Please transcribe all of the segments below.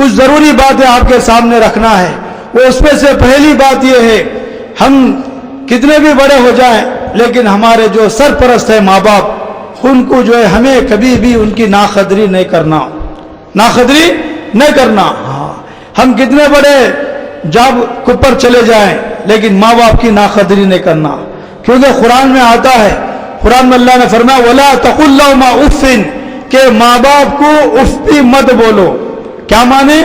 کچھ ضروری باتیں آپ کے سامنے رکھنا ہے. وہ اس میں سے پہلی بات یہ ہے، ہم کتنے بھی بڑے ہو جائیں لیکن ہمارے جو سرپرست ہیں ماں باپ، ان کو جو ہے ہمیں کبھی بھی ان کی ناقدری نہیں کرنا، ناقدری نہیں کرنا. ہاں، ہم کتنے بڑے جاب کے پر چلے جائیں لیکن ماں باپ کی ناقدری نہیں کرنا، کیونکہ قرآن میں آتا ہے، قرآن میں اللہ نے فرمایا وَلَا تَقُلْ لَهُمَا اُفٍّ، کہ ماں باپ کو اف بھی مت بولو. کیا مانے؟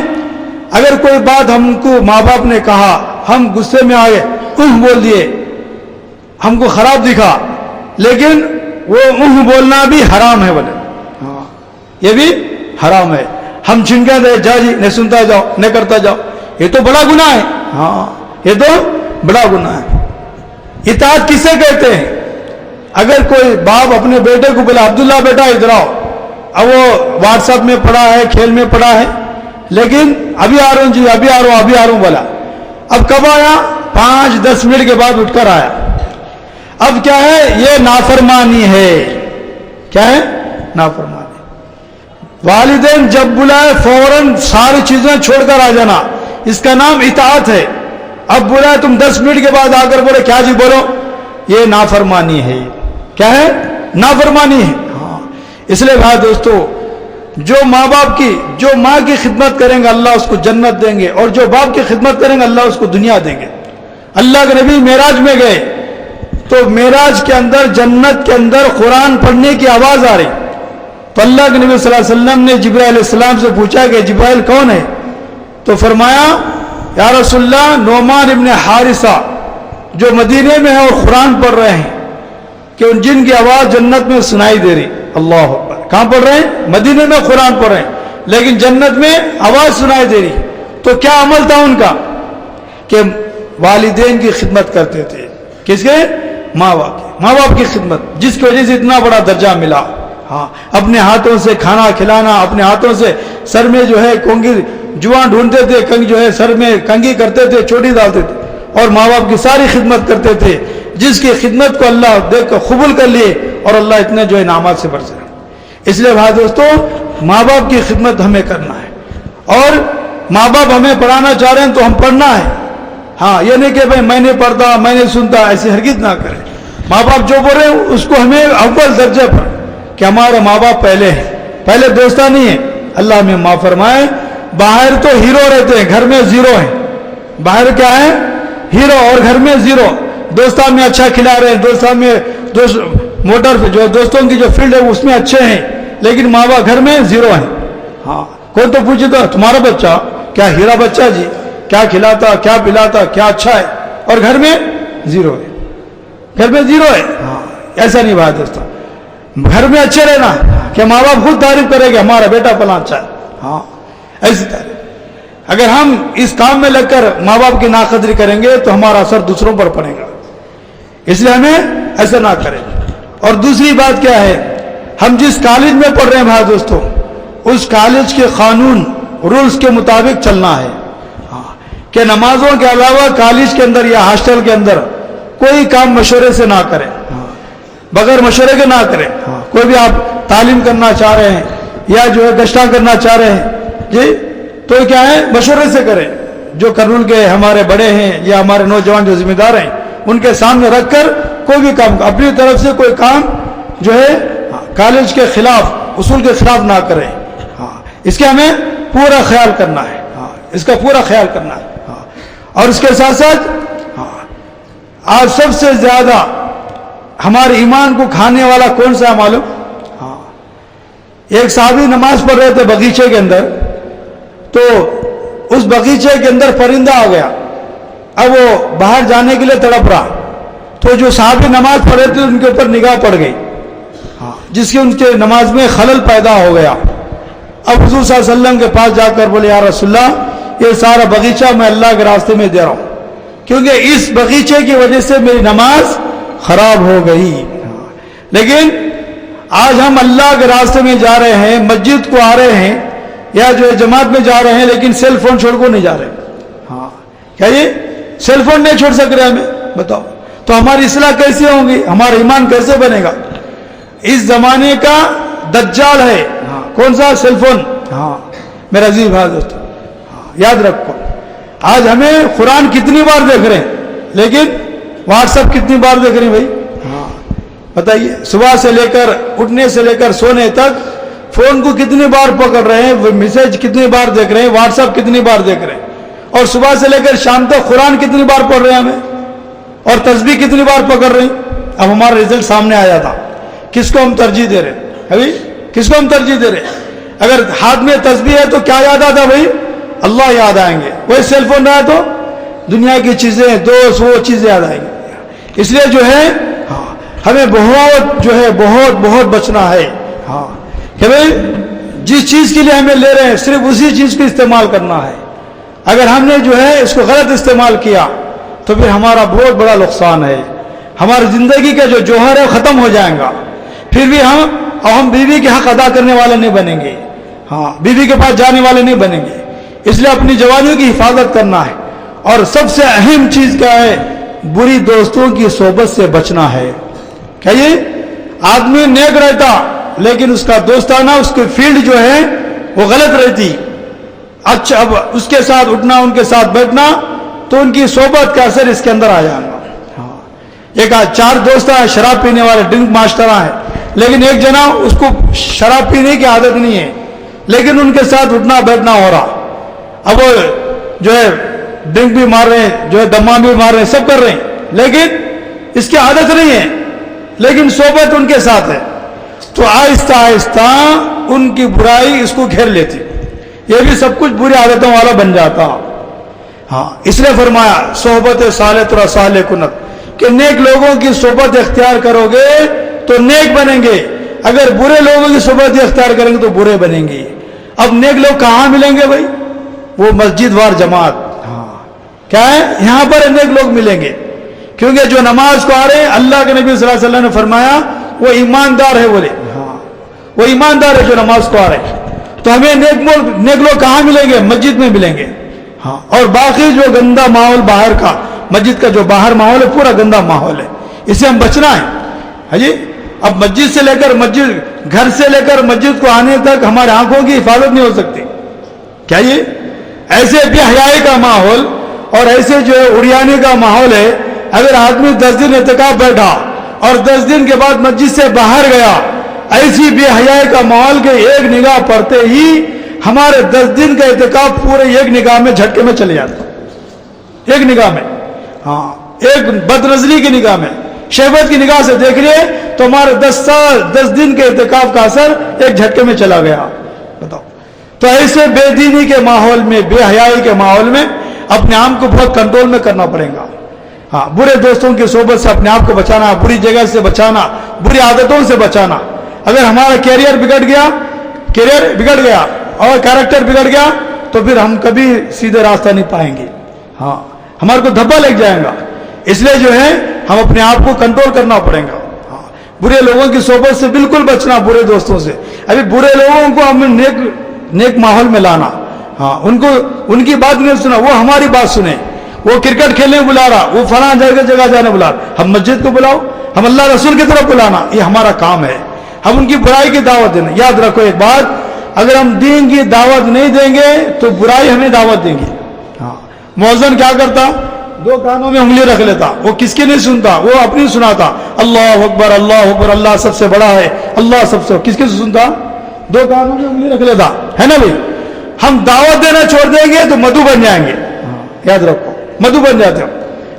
اگر کوئی بات ہم کو ماں باپ نے کہا، ہم غصے میں آئے، اف بول دیے، ہم کو خراب دکھا، لیکن وہ اف بولنا بھی حرام ہے بولے. ہاں، یہ بھی حرام ہے. ہم چھنکا دے جا جی نہیں سنتا جاؤ نہیں کرتا جاؤ، یہ تو بڑا گناہ ہے. ہاں، یہ تو بڑا گناہ ہے. اطاعت کسے کہتے ہیں؟ اگر کوئی باپ اپنے بیٹے کو بولا عبداللہ بیٹا ادھر آؤ، اب وہ واٹس ایپ میں پڑا ہے، کھیل میں پڑا ہے، لیکن ابھی آ رہا ہوں جی، ابھی آ رہا ہوں، ابھی آ رہا ہوں بولا. اب کب آیا؟ 5-10 منٹ کے بعد اٹھ کر آیا. اب کیا ہے؟ یہ نافرمانی ہے. کیا ہے؟ نافرمانی. والدین جب بلائے فوراً ساری چیزیں چھوڑ کر آ جانا، اس کا نام اطاعت ہے. اب بلائے تم 10 منٹ کے بعد آ کر بولے کیا جی بولو، یہ نافرمانی ہے. کیا ہے؟ نافرمانی ہے. ہاں، اس لیے بھائی دوستو، جو ماں باپ کی، جو ماں کی خدمت کریں گے اللہ اس کو جنت دیں گے، اور جو باپ کی خدمت کریں گے اللہ اس کو دنیا دیں گے. اللہ کے نبی معراج میں گئے تو معراج کے اندر، جنت کے اندر قرآن پڑھنے کی آواز آ رہی. تو اللہ کے نبی صلی اللہ علیہ وسلم نے جبرائیل علیہ السلام سے پوچھا کہ جبرائیل کون ہے؟ تو فرمایا یا رسول اللہ نعمان ابن حارثہ جو مدینے میں ہے اور قرآن پڑھ رہے ہیں، کہ ان جن کی آواز جنت میں سنائی دے رہی. اللہ اکبر. کہاں پڑھ رہے ہیں؟ مدینے میں قرآن پڑھ رہے ہیں لیکن جنت میں آواز سنائی دے رہی. تو کیا عمل تھا ان کا؟ کہ والدین کی خدمت کرتے تھے. کس کے؟ ماں باپ کی. ماں باپ کی خدمت، جس کی وجہ سے اتنا بڑا درجہ ملا. ہاں، اپنے ہاتھوں سے کھانا کھلانا، اپنے ہاتھوں سے سر میں جو ہے کنگھی جواں ڈھونڈتے تھے، کنگھی جو ہے سر میں کنگھی کرتے تھے، چوٹی ڈالتے تھے، اور ماں باپ کی ساری خدمت کرتے تھے، جس کی خدمت کو اللہ دیکھ کر قبول کر لیے اور اللہ اتنے جو انعامات سے برسے. اس لیے بھائی دوستو، ماں باپ کی خدمت ہمیں کرنا ہے، اور ماں باپ ہمیں پڑھانا چاہ رہے ہیں تو ہم پڑھنا ہے. ہاں، یہ نہیں کہ بھائی میں نہیں پڑھتا، میں نہیں سنتا، ایسی ہرگز نہ کریں. ماں باپ جو بول رہے ہیں اس کو ہمیں اول درجے پر، کہ ہمارے ماں باپ پہلے ہیں، پہلے دوستہ نہیں ہے. اللہ ہمیں معاف فرمائے. باہر تو ہیرو رہتے ہیں، گھر میں زیرو ہیں. باہر کیا ہے؟ ہیرو، اور گھر میں زیرو. دوستان میں اچھا کھلا رہے ہیں، دوستان میں موٹر جو دوستوں کی جو فیلڈ ہے اس میں اچھے ہیں، لیکن ماں باپ گھر میں زیرو ہیں. ہاں، کون تو پوچھے تو تمہارا بچہ کیا ہیرا بچہ جی، کیا کھلاتا، کیا پلاتا، کیا اچھا ہے، اور گھر میں زیرو ہے. گھر میں زیرو ہے. ہاں، ایسا نہیں بات دوستوں. گھر میں اچھے رہنا کہ ماں باپ خود تعریف کرے گا ہمارا بیٹا فلاں اچھا ہے. ہاں، ایسی تعریف. اگر ہم اس کام میں لگ کر ماں باپ کی ناقدری کریں گے تو ہمارا اثر دوسروں پر پڑے گا. اس لیے ہمیں ایسا نہ کریں. اور دوسری بات کیا ہے؟ ہم جس کالج میں پڑھ رہے ہیں بھائی دوستو، اس کالج کے قانون رولز کے مطابق چلنا ہے. ہاں، کہ نمازوں کے علاوہ کالج کے اندر یا ہاسٹل کے اندر کوئی کام مشورے سے نہ کریں، بغیر مشورے کے نہ کریں. کوئی بھی آپ تعلیم کرنا چاہ رہے ہیں یا جو ہے گشتہ کرنا چاہ رہے ہیں جی، تو کیا ہے؟ مشورے سے کریں. جو قانون کے ہمارے بڑے ہیں یا ہمارے نوجوان جو ذمہ دار ہیں ان کے سامنے رکھ کر کوئی بھی کام، اپنی طرف سے کوئی کام جو ہے کالج کے خلاف، اصول کے خلاف نہ کریں. ہاں، اس کے ہمیں پورا خیال کرنا ہے. ہاں، اس کا پورا خیال کرنا ہے. ہاں، اور اس کے ساتھ ساتھ آج سب سے زیادہ ہمارے ایمان کو کھانے والا کون سا ہے معلوم؟ ہاں، ایک صحابی نماز پڑھ رہے تھے باغیچے کے اندر، تو اس باغیچے کے اندر پرندہ آ گیا. اب وہ باہر جانے کے لیے تڑپ رہا، تو جو صحابی نماز پڑھ رہے تھے ان کے اوپر نگاہ پڑ گئی، جس کی ان کے نماز میں خلل پیدا ہو گیا. اب حضور صلی اللہ علیہ وسلم کے پاس جا کر بولے یا رسول اللہ، یہ سارا باغیچہ میں اللہ کے راستے میں دے رہا ہوں، کیونکہ اس باغیچے کی وجہ سے میری نماز خراب ہو گئی. لیکن آج ہم اللہ کے راستے میں جا رہے ہیں، مسجد کو آ رہے ہیں یا جو ہے جماعت میں جا رہے ہیں، لیکن سیل فون چھوڑ کو نہیں جا رہے. ہاں، کیا یہ سیل فون نہیں چھوڑ سک رہے ہمیں؟ بتاؤ تو ہماری اصلاح کیسے ہوں گی؟ ہمارا ایمان کیسے بنے گا؟ اس زمانے کا دجال ہے. ہاں، کون سا؟ Cell phone. ہاں میرا عزیز بھائی دوستو، یاد رکھو. آج ہمیں قرآن کتنی بار دیکھ رہے ہیں, لیکن واٹس ایپ کتنی بار دیکھ رہے ہیں بھائی؟ ہاں بتائیے, صبح سے لے کر اٹھنے سے لے کر سونے تک فون کو کتنی بار پکڑ رہے ہیں, میسج کتنی بار دیکھ رہے ہیں, واٹس ایپ کتنی بار دیکھ رہے ہیں, اور صبح سے لے کر شام تک قرآن کتنی بار پڑھ رہے ہیں ہمیں, اور تسبیح کتنی بار پکڑ رہے ہیں. اب ہمارا رزلٹ سامنے آیا تھا, کس کو ہم ترجیح دے رہے ہیں ابھی, کس کو ہم ترجیح دے رہے ہیں؟ اگر ہاتھ میں تسبیح ہے تو کیا یاد آتا بھائی؟ اللہ یاد آئیں گے. وہی سیل فون رہا تو دنیا کی چیزیں, دوست, وہ چیزیں یاد آئیں گی. اس لیے جو ہے ہمیں بہت جو ہے بہت بچنا ہے. ہاں کہ بھائی جس چیز کے لیے ہمیں لے رہے ہیں صرف اسی چیز کو استعمال کرنا ہے. اگر ہم نے جو ہے اس کو غلط استعمال کیا تو پھر ہمارا بہت بڑا نقصان ہے. ہماری زندگی کا جو جوہر ہے ختم ہو جائے گا. پھر بھی ہم بیوی کے حق ادا کرنے والے نہیں بنیں گے. ہاں, بیوی کے پاس جانے والے نہیں بنیں گے. اس لیے اپنی جوانیوں کی حفاظت کرنا ہے. اور سب سے اہم چیز کیا ہے؟ بری دوستوں کی صحبت سے بچنا ہے. کیا یہ آدمی نیک رہتا لیکن اس کا دوستانہ, اس کی فیلڈ جو ہے وہ غلط رہتی, اچھا اب اس کے ساتھ اٹھنا, ان کے ساتھ بیٹھنا, تو ان کی صحبت کا اثر اس کے اندر آ جائے گا. ایک 4 دوست ہیں شراب پینے والے, ڈرنک ماسٹر ہیں, لیکن ایک جنا اس کو شراب پینے کی عادت نہیں ہے, لیکن ان کے ساتھ اٹھنا بیٹھنا ہو رہا. اب وہ جو ہے ڈرنک بھی مار رہے ہیں, جو ہے دما بھی مار رہے ہیں, سب کر رہے ہیں, لیکن اس کی عادت نہیں ہے, لیکن صحبت ان کے ساتھ ہے. تو آہستہ آہستہ ان کی برائی اس کو گھیر لیتی, یہ بھی سب کچھ بری عادتوں والا بن جاتا. ہاں, اس لیے فرمایا صحبت صالح و صالح کنت, کہ نیک لوگوں کی صحبت اختیار کرو گے تو نیک بنیں گے, اگر برے لوگوں کی صحبت اختیار کریں گے تو برے بنیں گے. اب نیک لوگ کہاں ملیں گے بھائی؟ وہ مسجد وار جماعت. ہاں کیا ہے, یہاں پر نیک لوگ ملیں گے, کیونکہ جو نماز کو آ رہے ہیں, اللہ کے نبی صلی اللہ علیہ وسلم نے فرمایا وہ ایماندار ہے. بولے ہاں, وہ ایماندار ہے جو نماز کو آ رہے ہیں. تو ہمیں نیک لوگ کہاں ملیں گے؟ مسجد میں ملیں گے. ہاں, اور باقی جو گندا ماحول باہر کا, مسجد کا جو باہر ماحول ہے پورا گندا ماحول ہے, اسے ہم بچنا ہے. ہاں جی, اب مسجد سے لے کر گھر سے لے کر مسجد کو آنے تک ہمارے آنکھوں کی حفاظت نہیں ہو سکتی. کیا یہ ایسے بے حیائی کا ماحول اور ایسے جو ہے اڑیانے کا ماحول ہے. اگر آدمی 10 دن اعتکاف بیٹھا اور 10 دن کے بعد مسجد سے باہر گیا, ایسی بے حیائی کا ماحول کے ایک نگاہ پڑتے ہی ہمارے 10 دن کا اعتکاف پورے ایک نگاہ میں جھٹکے میں چلے جاتا. ایک نگاہ میں, ہاں, ایک بد نظری کی نگاہ میں, شہوت کی نگاہ سے دیکھ لیے تو ہمارے 10 دن کے اعتکاف کا اثر ایک جھٹکے میں چلا گیا. بتاؤ. تو ایسے بے دینی کے ماحول میں, بے حیائی کے ماحول میں اپنے آپ کو بہت کنٹرول میں کرنا پڑے گا. ہاں, برے دوستوں کی صحبت سے اپنے آپ کو بچانا, بری جگہ سے بچانا, بری عادتوں سے بچانا. اگر ہمارا کیریئر بگڑ گیا اور کیریکٹر بگڑ گیا تو پھر ہم کبھی سیدھے راستہ نہیں پائیں گے. ہاں, ہمارے کو دھبا لگ جائے گا. اس لیے جو ہے ہم اپنے آپ کو کنٹرول کرنا پڑے گا. ہاں, برے لوگوں کی صحبت سے بالکل بچنا, برے دوستوں سے. ابھی برے لوگوں کو ہم نیک ماحول میں لانا. ہاں, ان کی بات نہیں سنا, وہ ہماری بات سنیں. وہ کرکٹ کھیلنے بلا رہا, وہ فلاں جگہ جانے بلا رہا, ہم مسجد کو بلاؤ, ہم اللہ رسول کی طرف بلانا, یہ ہمارا کام ہے. ہم ان کی برائی کی دعوت دینا. یاد رکھو ایک بات, اگر ہم دین کی دعوت نہیں دیں گے تو برائی ہمیں دعوت دیں گی. ہاں, مؤذن کیا کرتا؟ 2 کانوں میں انگلی رکھ لیتا, وہ کس کی نہیں سنتا, وہ اپنی سناتا. اللہ اکبر, اللہ اکبر, اللہ سب سے بڑا ہے, اللہ سب سے, کس کی سنتا؟ 2 کانوں میں انگلی رکھ لیتا ہے نا بھائی. ہم دعوت دینا چھوڑ دیں گے تو مدعو بن جائیں گے. یاد رکھو, مدعو بن جاتے ہیں.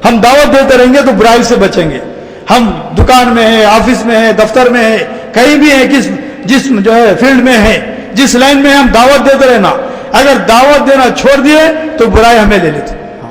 ہم دعوت دیتے رہیں گے تو برائی سے بچیں گے. ہم دکان میں ہیں, آفس میں ہیں, دفتر میں ہیں, کہیں بھی ہیں, جس جو ہے فیلڈ میں ہیں, جس لائن میں ہم دعوت دیتے رہنا. اگر دعوت دینا چھوڑ دیے تو برائی ہمیں لے لیتے.